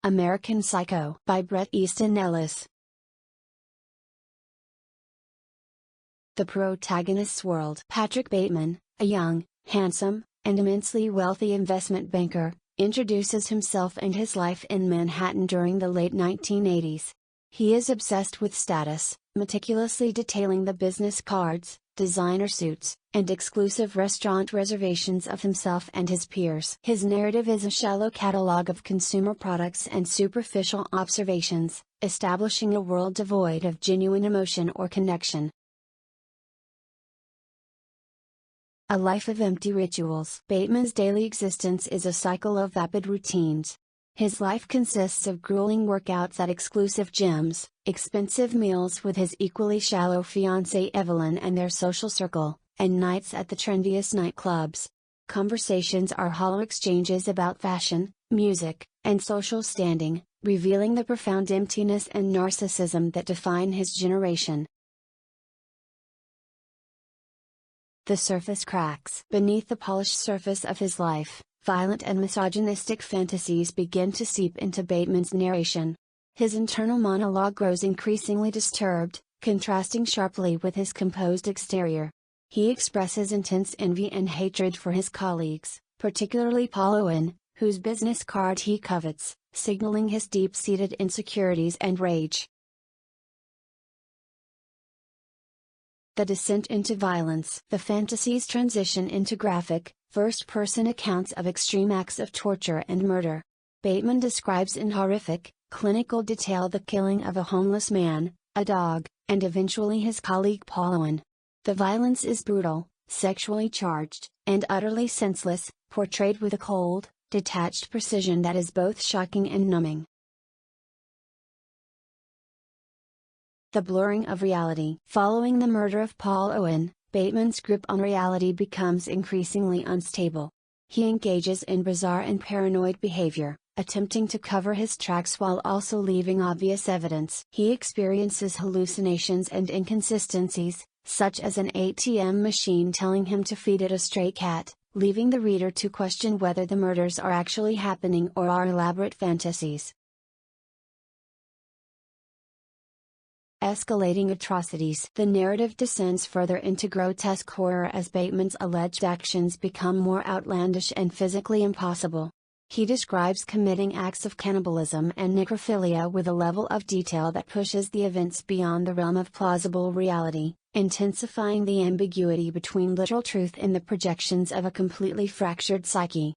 American Psycho by Bret Easton Ellis. The protagonist's world. Patrick Bateman, a young, handsome, and immensely wealthy investment banker, introduces himself and his life in Manhattan during the late 1980s. He is obsessed with status, meticulously detailing the business cards, designer suits, and exclusive restaurant reservations of himself and his peers. His narrative is a shallow catalog of consumer products and superficial observations, establishing a world devoid of genuine emotion or connection. A life of empty rituals. Bateman's daily existence is a cycle of vapid routines. His life consists of grueling workouts at exclusive gyms, expensive meals with his equally shallow fiancée Evelyn and their social circle, and nights at the trendiest nightclubs. Conversations are hollow exchanges about fashion, music, and social standing, revealing the profound emptiness and narcissism that define his generation. The surface cracks. Beneath the polished surface of his life, violent and misogynistic fantasies begin to seep into Bateman's narration. His internal monologue grows increasingly disturbed, contrasting sharply with his composed exterior. He expresses intense envy and hatred for his colleagues, particularly Paul Owen, whose business card he covets, signaling his deep-seated insecurities and rage. The descent into violence. The fantasies transition into graphic, first-person accounts of extreme acts of torture and murder. Bateman describes in horrific, clinical detail the killing of a homeless man, a dog, and eventually his colleague Paul Owen. The violence is brutal, sexually charged, and utterly senseless, portrayed with a cold, detached precision that is both shocking and numbing. The blurring of reality. Following the murder of Paul Owen, Bateman's grip on reality becomes increasingly unstable. He engages in bizarre and paranoid behavior, attempting to cover his tracks while also leaving obvious evidence. He experiences hallucinations and inconsistencies, such as an ATM machine telling him to feed it a stray cat, leaving the reader to question whether the murders are actually happening or are elaborate fantasies. Escalating atrocities. The narrative descends further into grotesque horror as Bateman's alleged actions become more outlandish and physically impossible. He describes committing acts of cannibalism and necrophilia with a level of detail that pushes the events beyond the realm of plausible reality, intensifying the ambiguity between literal truth and the projections of a completely fractured psyche.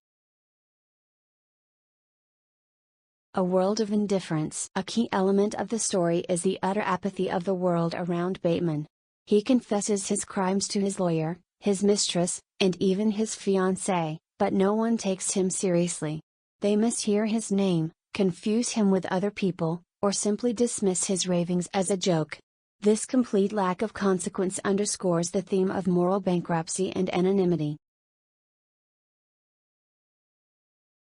A world of indifference. A key element of the story is the utter apathy of the world around Bateman. He confesses his crimes to his lawyer, his mistress, and even his fiancée, but no one takes him seriously. They mishear his name, confuse him with other people, or simply dismiss his ravings as a joke. This complete lack of consequence underscores the theme of moral bankruptcy and anonymity.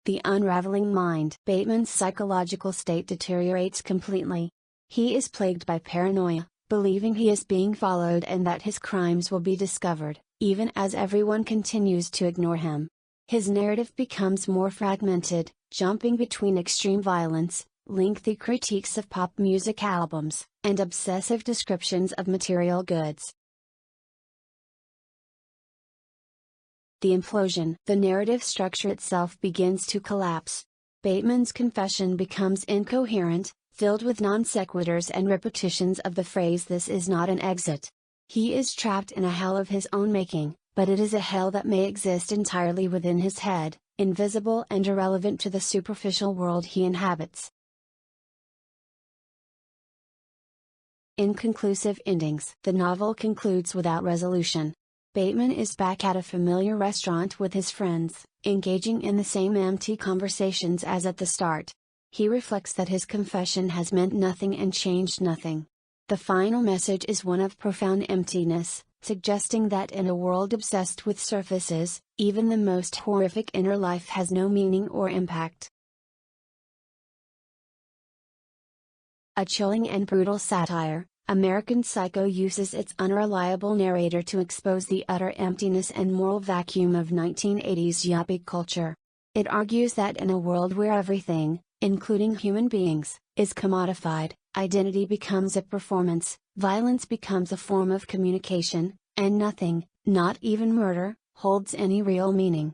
The unraveling mind. Bateman's psychological state deteriorates completely. He is plagued by paranoia, believing he is being followed and that his crimes will be discovered, even as everyone continues to ignore him. His narrative becomes more fragmented, jumping between extreme violence, lengthy critiques of pop music albums, and obsessive descriptions of material goods. The implosion. The narrative structure itself begins to collapse. Bateman's confession becomes incoherent, filled with non sequiturs and repetitions of the phrase "this is not an exit." He is trapped in a hell of his own making, but it is a hell that may exist entirely within his head, invisible and irrelevant to the superficial world he inhabits. Inconclusive endings. The novel concludes without resolution. Bateman is back at a familiar restaurant with his friends, engaging in the same empty conversations as at the start. He reflects that his confession has meant nothing and changed nothing. The final message is one of profound emptiness, suggesting that in a world obsessed with surfaces, even the most horrific inner life has no meaning or impact. A chilling and brutal satire, American Psycho uses its unreliable narrator to expose the utter emptiness and moral vacuum of 1980s yuppie culture. It argues that in a world where everything, including human beings, is commodified, identity becomes a performance, violence becomes a form of communication, and nothing, not even murder, holds any real meaning.